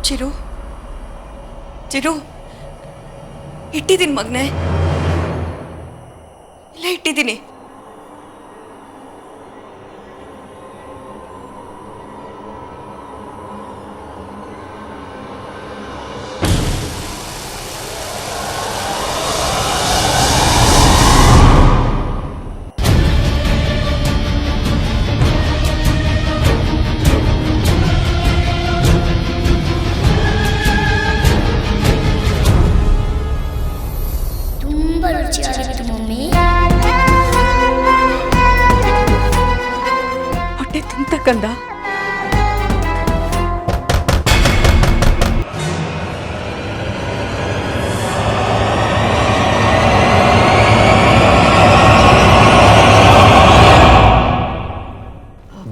ಚಿರು ಚಿರು ಇಟ್ಟಿದ್ದೀನಿ ಮಗನೇ, ಇಲ್ಲ ಇಟ್ಟಿದ್ದೀನಿ. ಹೊಟ್ಟೆ ತುಂಬತಕ್ಕಂದ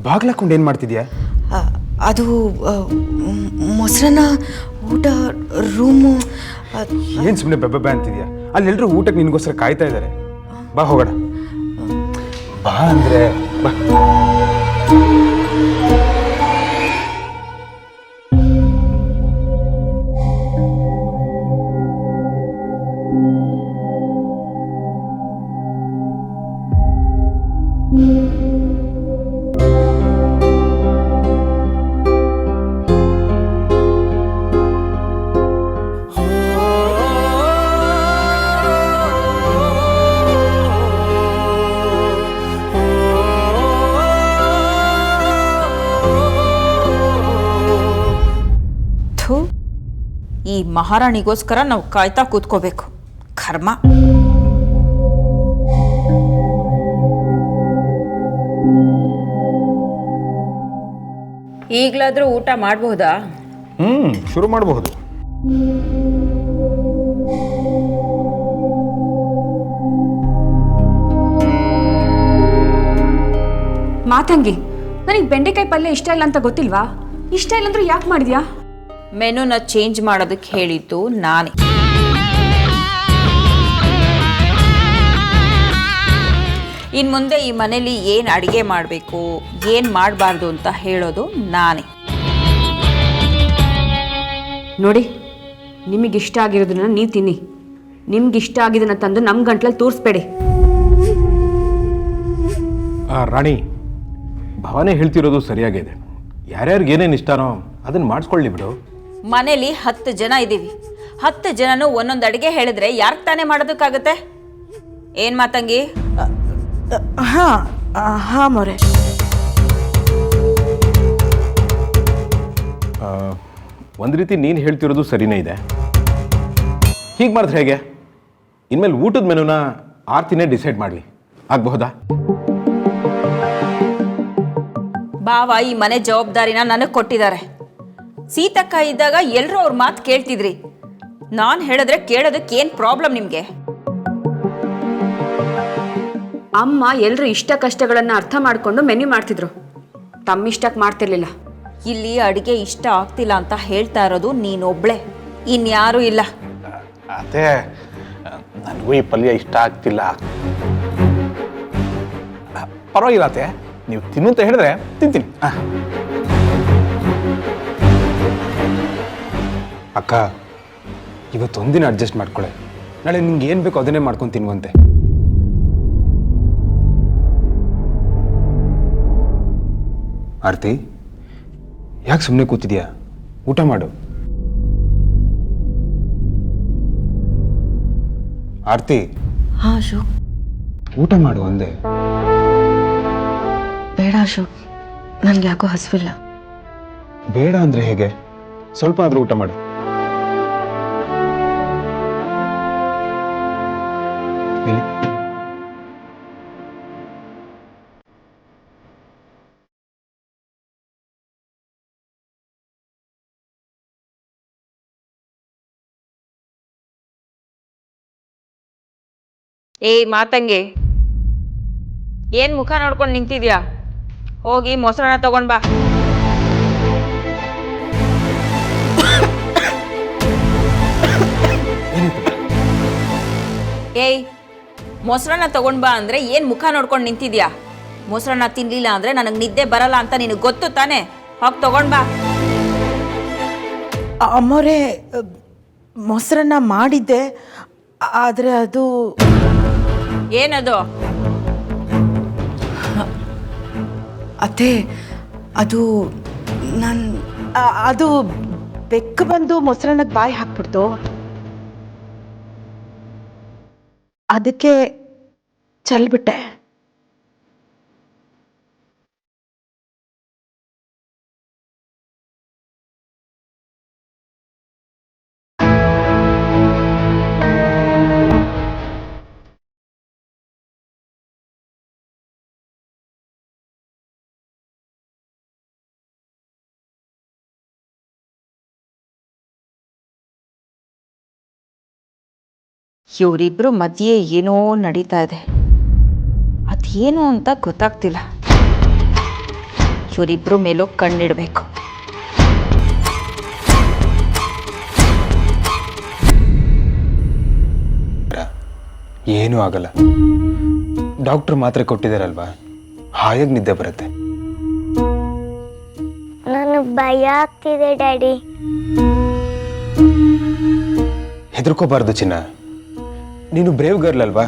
ಬಾಗ್ಲಾಕೊಂಡು ಏನು ಮಾಡ್ತಿದ್ಯಾ? ಅದು ಮೊಸರನ್ನ ಊಟ ರೂಮು. ಏನು ಸುಮ್ಮನೆ ಬೆಬ್ಬೆ ಅಂತಿದ್ಯಾ? ಅಲ್ಲೆಲ್ಲರೂ ಊಟಕ್ಕೆ ನಿನಗೋಸ್ಕರ ಕಾಯ್ತಾ ಇದ್ದಾರೆ. ಬಾ ಹೋಗೋಣ. ಬಾ ಅಂದರೆ ಬಾ. ಈ ಮಹಾರಾಣಿಗೋಸ್ಕರ ನಾವು ಕಾಯ್ತಾ ಕೂತ್ಕೋಬೇಕು. ಕರ್ಮ. ಈಗಲಾದ್ರೂ ಊಟ ಮಾಡಬಹುದಾ? ಶುರು ಮಾಡಬಹುದು. ಮಾತಂಗಿ, ನನಗೆ ಬೆಂಡೆಕಾಯಿ ಪಲ್ಯ ಇಷ್ಟ ಇಲ್ಲ ಅಂತ ಗೊತ್ತಿಲ್ವಾ? ಇಷ್ಟ ಇಲ್ಲ ಅಂದ್ರೆ ಯಾಕೆ ಮಾಡಿದ್ಯಾ? ಮೆನುನ ಚೇಂಜ್ ಮಾಡೋದಕ್ಕೆ ಹೇಳಿದ್ದು ನಾನೇ. ಇನ್ನು ಮುಂದೆ ಈ ಮನೇಲಿ ಏನು ಅಡುಗೆ ಮಾಡಬೇಕು, ಏನು ಮಾಡಬಾರ್ದು ಅಂತ ಹೇಳೋದು ನಾನೇ. ನೋಡಿ, ನಿಮಗಿಷ್ಟ ಆಗಿರೋದನ್ನ ನೀವು ತಿನ್ನಿ. ನಿಮ್ಗಿಷ್ಟ ಆಗಿದ್ದನ್ನ ತಂದು ನಮ್ಮ ಗಂಟ್ಲಲ್ಲಿ ತೋರಿಸ್ಬೇಡಿ. ರಾಣಿ, ಭಾವನೆ ಹೇಳ್ತಿರೋದು ಸರಿಯಾಗಿದೆ. ಯಾರ್ಯಾರಿಗೆ ಏನೇನು ಇಷ್ಟನೋ ಅದನ್ನು ಮಾಡಿಸ್ಕೊಳ್ಳಿ ಬಿಡು. ಮನೇಲಿ 10 ಜನ ಇದ್ದೀವಿ. 10 ಜನನು ಒಂದೊಂದು ಅಡುಗೆ ಹೇಳಿದ್ರೆ ಯಾರಿಗೆ ತಾನೇ ಮಾಡೋದಕ್ಕಾಗತ್ತೆ? ಏನು ಮಾತಂಗಿ? ಹಾಂ ಮೊರೆ. ಒಂದು ರೀತಿ ನೀನು ಹೇಳ್ತಿರೋದು ಸರಿನೇ ಇದೆ. ಹೀಗೆ ಮಾಡಿದ್ರೆ ಹೇಗೆ? ಇನ್ಮೇಲೆ ಊಟದ ಮೆನುನ ಆರ್ತಿನೇ ಡಿಸೈಡ್ ಮಾಡಲಿ, ಆಗಬಹುದಾ? ಬಾವ ಈ ಮನೆ ಜವಾಬ್ದಾರಿನ ನನಗೆ ಕೊಟ್ಟಿದ್ದಾರೆ. ಸೀತಕ್ಕ ಇದ್ದಾಗ ಎಲ್ಲರೂ ಅವ್ರ ಮಾತು ಕೇಳ್ತಿದ್ರಿ. ನಾನು ಹೇಳಿದ್ರೆ ಕೇಳೋದಕ್ಕೆ ಏನು ಪ್ರಾಬ್ಲಮ್ ನಿಮಗೆ? ಅಮ್ಮ ಎಲ್ಲರೂ ಇಷ್ಟ ಕಷ್ಟಗಳನ್ನು ಅರ್ಥ ಮಾಡಿಕೊಂಡು ಮೆನ್ಯೂ ಮಾಡ್ತಿದ್ರು. ತಮ್ಮಿಷ್ಟಕ್ಕೆ ಮಾಡ್ತಿರ್ಲಿಲ್ಲ. ಇಲ್ಲಿ ಅಡುಗೆ ಇಷ್ಟ ಆಗ್ತಿಲ್ಲ ಅಂತ ಹೇಳ್ತಾ ಇರೋದು ನೀನೊಬ್ಳೆ, ಇನ್ಯಾರೂ ಇಲ್ಲ. ಅದೇ ನನಗೂ ಈ ಪಲ್ಯ ಇಷ್ಟ ಆಗ್ತಿಲ್ಲ. ಪರವಾಗಿಲ್ಲ ಅತ್ತೆ, ನೀವು ತಿನ್ನು ಅಂತ ಹೇಳಿದ್ರೆ ತಿಂತೀನಿ. ಅಕ್ಕ, ಇವತ್ತೊಂದಿನ ಅಡ್ಜಸ್ಟ್ ಮಾಡ್ಕೊಳ್ಳೆ. ನಾಳೆ ನಿಂಗೆ ಏನು ಬೇಕೋ ಅದನ್ನೇ ಮಾಡ್ಕೊಂಡು ತಿನ್ನುವಂತೆ. ಆರ್ತಿ, ಯಾಕೆ ಸುಮ್ಮನೆ ಕೂತಿದ್ಯಾ? ಊಟ ಮಾಡು. ಆರ್ತಿ. ಹಾಂ ಅಶೋಕ್. ಊಟ ಮಾಡು ಅಂದೆ. ಬೇಡ ಅಶೋಕ್, ನನಗೆ ಯಾಕೋ ಹಸಿವಿಲ್ಲ. ಬೇಡ ಅಂದ್ರೆ ಹೇಗೆ? ಸ್ವಲ್ಪ ಆದ್ರೂ ಊಟ ಮಾಡು. ಏಯ್ ಮಾತಂಗಿ, ಏನು ಮುಖ ನೋಡ್ಕೊಂಡು ನಿಂತಿದ್ಯಾ? ಹೋಗಿ ಮೊಸರನ್ನ ತಗೊಂಡ್ ಬಾ. ಏಯ್, ಮೊಸರನ್ನ ತಗೊಂಡ್ ಬಾ ಅಂದ್ರೆ ಏನ್ ಮುಖ ನೋಡ್ಕೊಂಡು ನಿಂತಿದ್ಯಾ? ಮೊಸರನ್ನ ತಿನ್ಲಿಲ್ಲ ಅಂದ್ರೆ ನನಗೆ ನಿದ್ದೆ ಬರಲ್ಲ ಅಂತ ನಿನಗೆ ಗೊತ್ತು ತಾನೆ? ಹೋಗಿ ತಗೊಂಡ್ ಬಾ. ಅಮ್ಮೋರೆ ಮೊಸರನ್ನ ಮಾಡಿದ್ದೆ, ಆದರೆ ಅದು ಏನದು? ಅತ್ತೆ ಅದು ಅದು ಬೆಕ್ಕು ಬಂದು ಮೊಸರನ್ನಕ್ಕೆ ಬಾಯಿ ಹಾಕ್ಬಿಡ್ತು, ಅದಕ್ಕೆ ಚೆಲ್ಬಿಟ್ಟೆ. ಇವರಿಬ್ರು ಮಧ್ಯೆ ಏನೋ ನಡೀತಾ ಇದೆ, ಅದೇನು ಅಂತ ಗೊತ್ತಾಗ್ತಿಲ್ಲ. ಇವರಿಬ್ರು ಮೇಲೂ ಕಣ್ಣಿಡಬೇಕು. ಏನೂ ಆಗಲ್ಲ, ಡಾಕ್ಟ್ರು ಮಾತ್ರೆ ಕೊಟ್ಟಿದ್ದಾರಲ್ವಾ, ಹಾಯಾಗಿ ನಿದ್ದೆ ಬರುತ್ತೆ. ನನಗೆ ಭಯ ಆಗ್ತಿದೆ ಡ್ಯಾಡಿ. ಹೆದರ್ಕೋಬಾರ್ದು ಚಿನ್ನ, ನೀನು ಬ್ರೇವ್ ಗರ್ಲ್ ಅಲ್ವಾ.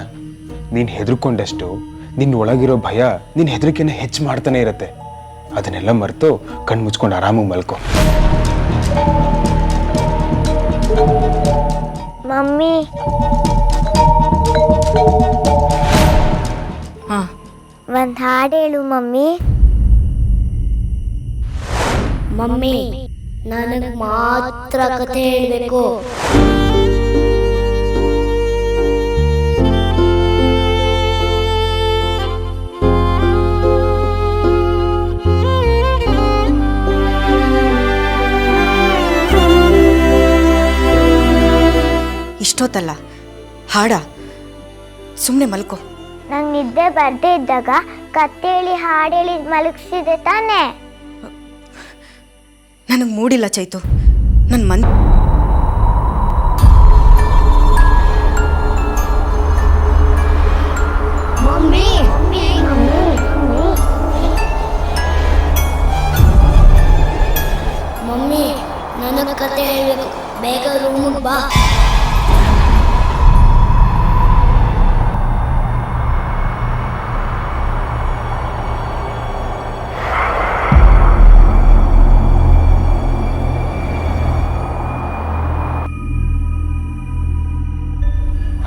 ನೀನು ಹೆದರ್ಕೊಂಡಷ್ಟು ನಿನ್ನ ಒಳಗಿರೋ ಭಯ ನಿನ್ನ ಹೆದರಿಕೆನ ಹೆಚ್ಚು ಮಾಡ್ತಾನೆ ಇರುತ್ತೆ. ಅದನ್ನೆಲ್ಲ ಮರೆತು ಕಣ್ಣು ಮುಚ್ಕೊಂಡು ಆರಾಮಾಗಿ ಮಲ್ಕೋ. ಮಮ್ಮಿ, ಒಂದು ಹಾಡು ಹೇಳು ಮಮ್ಮಿ. ಮಮ್ಮಿ, ನನಗೆ ಮಾತ್ರ ಕಥೆ ಹೇಳಬೇಕು. ಇಷ್ಟೊತ್ತಲ್ಲ ಹಾಡ, ಸುಮ್ಮನೆ ಮಲ್ಕೋ. ನಂಗೆ ನಿದ್ದೆ ಬರ್ದೇ ಇದ್ದಾಗ ಕತೆ ಹೇಳಿ ಹಾಡು ಹೇಳಿ ಮಲಗಿಸಿದೆ ತಾನೇ. ನನಗೆ ಮೂಡಿಲ್ಲ ಚೈತು, ನನ್ನ ಮಮ್ಮಿ, ಮಮ್ಮಿ ನನಗೆ ಕತೆ ಹೇಳಬೇಕು, ಬೇಗ ರೂಮಿಗೆ ಬಾ.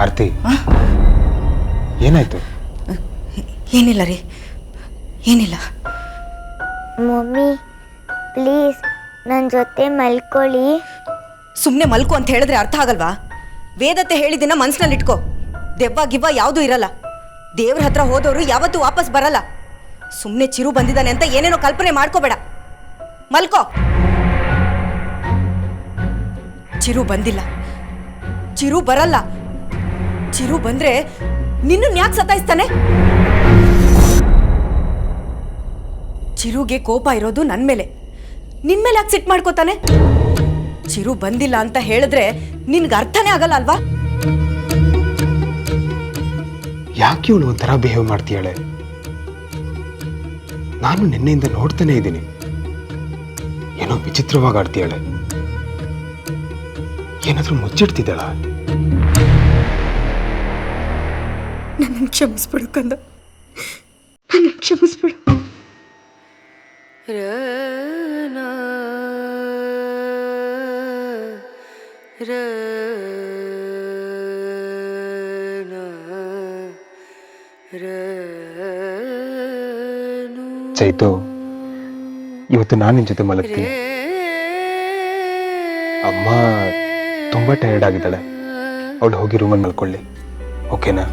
ಆರ್ತಿ, ಏನಾಯ್ತು? ಏನಿಲ್ಲ ರೀ, ಏನಿಲ್ಲ. ಮಮ್ಮಿ ಪ್ಲೀಸ್ ನನ್ನ ಜೊತೆ ಮಲ್ಕೊಳ್ಳಿ. ಸುಮ್ಮನೆ ಮಲ್ಕೋ ಅಂತ ಹೇಳಿದ್ರೆ ಅರ್ಥ ಆಗಲ್ವಾ? ವೇದತೆ ಹೇಳಿದಿನ ಮನ್ಸಿನಲ್ಲಿ ಇಟ್ಕೋ. ದೆವ್ವ ಗಿವ್ವ ಯಾವುದೂ ಇರಲ್ಲ. ದೇವ್ರ ಹತ್ರ ಹೋದವರು ಯಾವತ್ತೂ ವಾಪಸ್ ಬರಲ್ಲ. ಸುಮ್ಮನೆ ಚಿರು ಬಂದಿದ್ದಾನೆ ಅಂತ ಏನೇನೋ ಕಲ್ಪನೆ ಮಾಡ್ಕೋಬೇಡ, ಮಲ್ಕೋ. ಚಿರು ಬಂದಿಲ್ಲ, ಚಿರು ಬರಲ್ಲ. ಚಿರು ಬಂದ್ರೆ ನಿನ್ನನ್ನು ಯಾಕೆ ಸತಾಯಿಸ್ತಾನೆ? ಚಿರುಗೆ ಕೋಪ ಇರೋದು ನನ್ನ ಮೇಲೆ, ನಿನ್ ಮೇಲೆ ಯಾಕೆ ಸಿಟ್ಟು ಮಾಡ್ಕೋತಾನೆ? ಚಿರು ಬಂದಿಲ್ಲ ಅಂತ ಹೇಳಿದ್ರೆ ನಿನ್ಗೆ ಅರ್ಥನೇ ಆಗಲ್ಲ ಅಲ್ವಾ? ಯಾಕೆ ಇವಳು ಒಂಥರ ಬಿಹೇವ್ ಮಾಡ್ತೀಯಾಳೆ? ನಾನು ನಿನ್ನೆಯಿಂದ ನೋಡ್ತಾನೆ ಇದ್ದೀನಿ, ಏನೋ ವಿಚಿತ್ರವಾಗಿ ಆಡ್ತೀಯಾಳೆ. ಏನಾದ್ರೂ ಮುಚ್ಚಿಡ್ತಿದ್ದಾಳ? ನನ್ನ ಕ್ಷಮಿಸ್ಬಿಡು ಕಂದ, ನನ್ನ ಕ್ಷಮಿಸ್ಬಿಡು. ಚೈತು, ಇವತ್ತು ನಾನು ನಿನ್ ಜೊತೆ ಮಲಗ್ತೀನಿ. ಅಮ್ಮ ತುಂಬಾ ಟಯರ್ಡ್ ಆಗಿದ್ದಾಳೆ, ಅವಳು ಹೋಗಿ ರೂಮಲ್ಲಿ ಮಲ್ಕೊಳ್ಳಿ, ಓಕೆನಾ?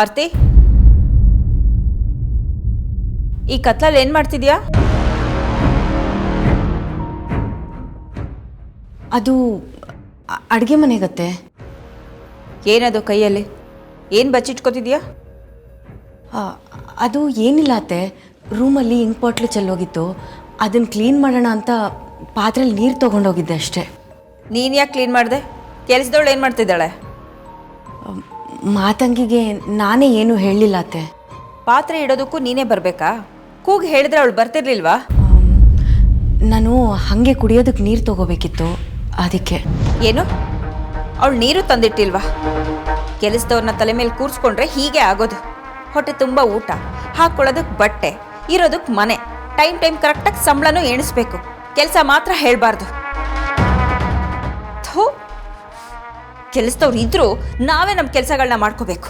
ಆರ್ತಿ, ಈ ಕತ್ಲಲ್ಲಿ ಏನು ಮಾಡ್ತಿದ್ಯಾ? ಅದು ಅಡುಗೆ ಮನೆಗತ್ತೆ. ಏನದು ಕೈಯಲ್ಲಿ? ಏನು ಬಚ್ಚಿಟ್ಕೋತಿದ್ಯಾ? ಅದು ಏನಿಲ್ಲ ಅತ್ತೆ, ರೂಮಲ್ಲಿ ಇಂಕ್ ಬಾಟ್ಲು ಚೆಲ್ಲೋಗಿತ್ತು, ಅದನ್ನು ಕ್ಲೀನ್ ಮಾಡೋಣ ಅಂತ ಪಾತ್ರೆಯಲ್ಲಿ ನೀರು ತೊಗೊಂಡೋಗಿದ್ದೆ ಅಷ್ಟೇ. ನೀನು ಯಾಕೆ ಕ್ಲೀನ್ ಮಾಡಿದೆ? ಕೆಲಸದವಳು ಏನು ಮಾಡ್ತಿದ್ದಾಳೆ? ಮಾತಂಗಿಗೆ ನಾನೇ ಏನೂ ಹೇಳಲಿಲ್ಲ ಅತ್ತೆ. ಪಾತ್ರೆ ಇಡೋದಕ್ಕೂ ನೀನೇ ಬರಬೇಕಾ? ಕೂಗಿ ಹೇಳಿದ್ರೆ ಅವಳು ಬರ್ತಿರ್ಲಿಲ್ವಾ? ನಾನು ಹಾಗೆ ಕುಡಿಯೋದಕ್ಕೆ ನೀರು ತೊಗೋಬೇಕಿತ್ತು, ಅದಕ್ಕೆ. ಏನು, ಅವಳು ನೀರು ತಂದಿಟ್ಟಿಲ್ವಾ? ಕೆಲಸದವ್ರನ್ನ ತಲೆ ಮೇಲೆ ಕೂರಿಸ್ಕೊಂಡ್ರೆ ಹೀಗೆ ಆಗೋದು. ಹೊಟ್ಟೆ ತುಂಬ ಊಟ, ಹಾಕ್ಕೊಳ್ಳೋದಕ್ಕೆ ಬಟ್ಟೆ, ಇರೋದಕ್ಕೆ ಮನೆ, ಟೈಮ್ ಕರೆಕ್ಟಾಗಿ ಸಂಬಳನೂ ಎಣಿಸ್ಬೇಕು. ಕೆಲಸ ಮಾತ್ರ ಹೇಳಬಾರ್ದು. ಥೂ, ಕೆಲಸದವ್ರು ಇದ್ರೂ ನಾವೇ ನಮ್ಮ ಕೆಲಸಗಳನ್ನ ಮಾಡ್ಕೋಬೇಕು.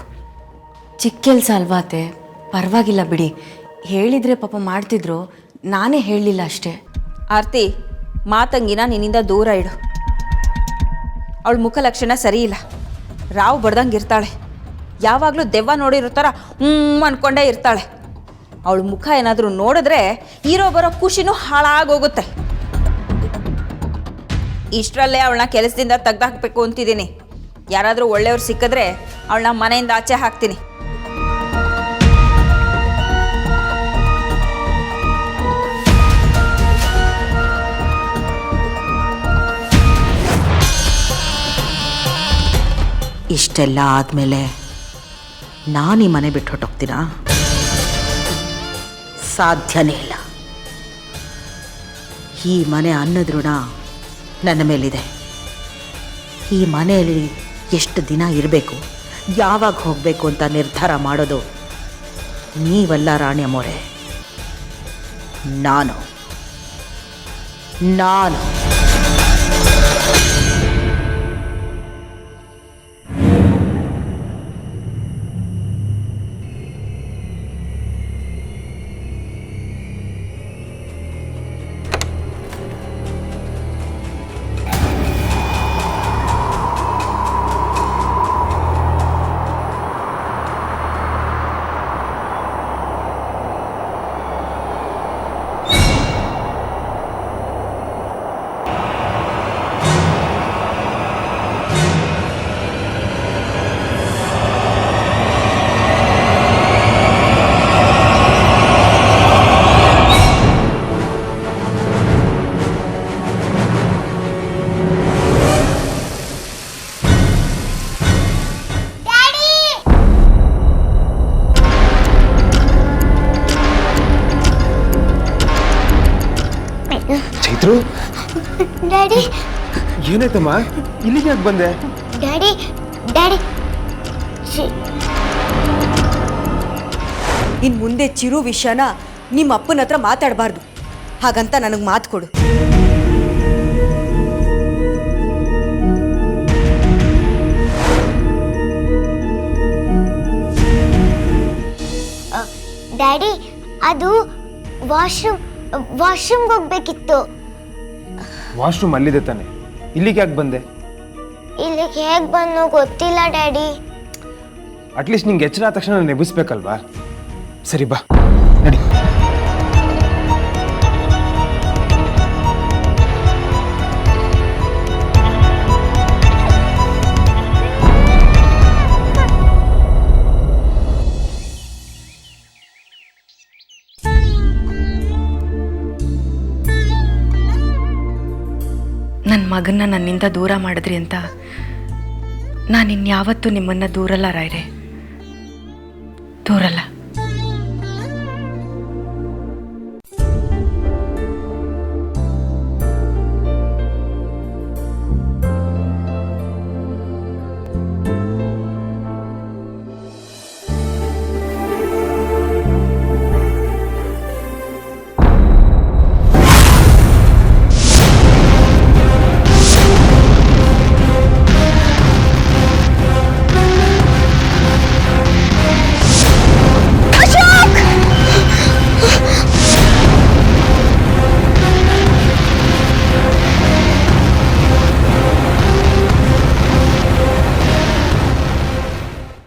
ಚಿಕ್ಕ ಕೆಲಸ ಅಲ್ವಾ ಅತ್ತೆ, ಪರವಾಗಿಲ್ಲ ಬಿಡಿ. ಹೇಳಿದರೆ ಪಾಪ ಮಾಡ್ತಿದ್ರು, ನಾನೇ ಹೇಳಲಿಲ್ಲ ಅಷ್ಟೇ. ಆರ್ತಿ, ಮಾತಂಗಿನ ನಿನ್ನಿಂದ ದೂರ ಇಡು. ಅವಳ ಮುಖ ಲಕ್ಷಣ ಸರಿ ಇಲ್ಲ. ರಾವು ಬಡ್ದಂಗೆ ಇರ್ತಾಳೆ. ಯಾವಾಗಲೂ ದೆವ್ವ ನೋಡಿರೋ ಥರ ಅನ್ಕೊಂಡೇ ಇರ್ತಾಳೆ. ಅವಳ ಮುಖ ಏನಾದರೂ ನೋಡಿದ್ರೆ ಇರೋ ಬರೋ ಖುಷಿನೂ ಹಾಳಾಗೋಗುತ್ತೆ. ಇಷ್ಟರಲ್ಲೇ ಅವಳನ್ನ ಕೆಲಸದಿಂದ ತೆಗ್ದಾಕ್ಬೇಕು ಅಂತಿದ್ದೀನಿ. ಯಾರಾದರೂ ಒಳ್ಳೆಯವ್ರು ಸಿಕ್ಕಿದ್ರೆ ಅವಳನ್ನ ಮನೆಯಿಂದ ಆಚೆ ಹಾಕ್ತೀನಿ. ಇಷ್ಟೆಲ್ಲ ಆದಮೇಲೆ ನಾನು ಈ ಮನೆ ಬಿಟ್ಟು ಹೊಟ್ಟೋಗ್ತೀನಾ? ಸಾಧ್ಯನೇ ಇಲ್ಲ. ಈ ಮನೆ ಅನ್ನದ ಋಣ ನನ್ನ ಮೇಲಿದೆ. ಈ ಮನೆಯಲ್ಲಿ ಎಷ್ಟು ದಿನ ಇರಬೇಕು, ಯಾವಾಗ ಹೋಗಬೇಕು ಅಂತ ನಿರ್ಧಾರ ಮಾಡೋದು ನೀವಲ್ಲ ರಾಣಿ ಅಮ್ಮೋರೆ, ನಾನು. ಚೈತ್ರು, ಡ್ಯಾಡಿ, ಏನಾಯ್ತಮ್ಮ? ಇಲ್ಲಿಗೆ ಯಾಕೆ ಬಂದೆ? ಡ್ಯಾಡಿ, ಡ್ಯಾಡಿ, ಇನ್ನು ಮುಂದೆ ಚಿರು ವಿಷಯನ ನಿಮ್ಮ ಅಪ್ಪನ ಹತ್ರ ಮಾತಾಡಬಾರ್ದು. ಹಾಗಂತ ನನಗೆ ಮಾತು ಕೊಡು. ಡ್ಯಾಡಿ, ಅದು ವಾಶ್ರೂಮ್ಗೆ ಹೋಗ್ಬೇಕಿತ್ತು. ವಾಶ್ರೂಮ್ ಅಲ್ಲಿದೆ ತಾನೆ, ಇಲ್ಲಿಗೆ ಯಾಕೆ ಬಂದೆ? ಇಲ್ಲಿಗೆ ಹೇಗೆ ಬಂದು ಗೊತ್ತಿಲ್ಲ ಡ್ಯಾಡಿ. ಅಟ್ಲೀಸ್ಟ್ ನಿಂಗೆ ಎಚ್ಚರ ಆದ ತಕ್ಷಣ ನಾನು ಎಬ್ಬಿಸ್ಬೇಕಲ್ವಾ? ಸರಿ ಬಾ, ನಡಿ. ನನ್ನ ಮಗನ್ನ ನನ್ನಿಂದ ದೂರ ಮಾಡಿದ್ರಿ ಅಂತ ನಾನು ಇನ್ಯಾವತ್ತೂ ನಿಮ್ಮನ್ನು ದೂರಲ್ಲ ರಾಯ್ರೆ, ದೂರಲ್ಲ.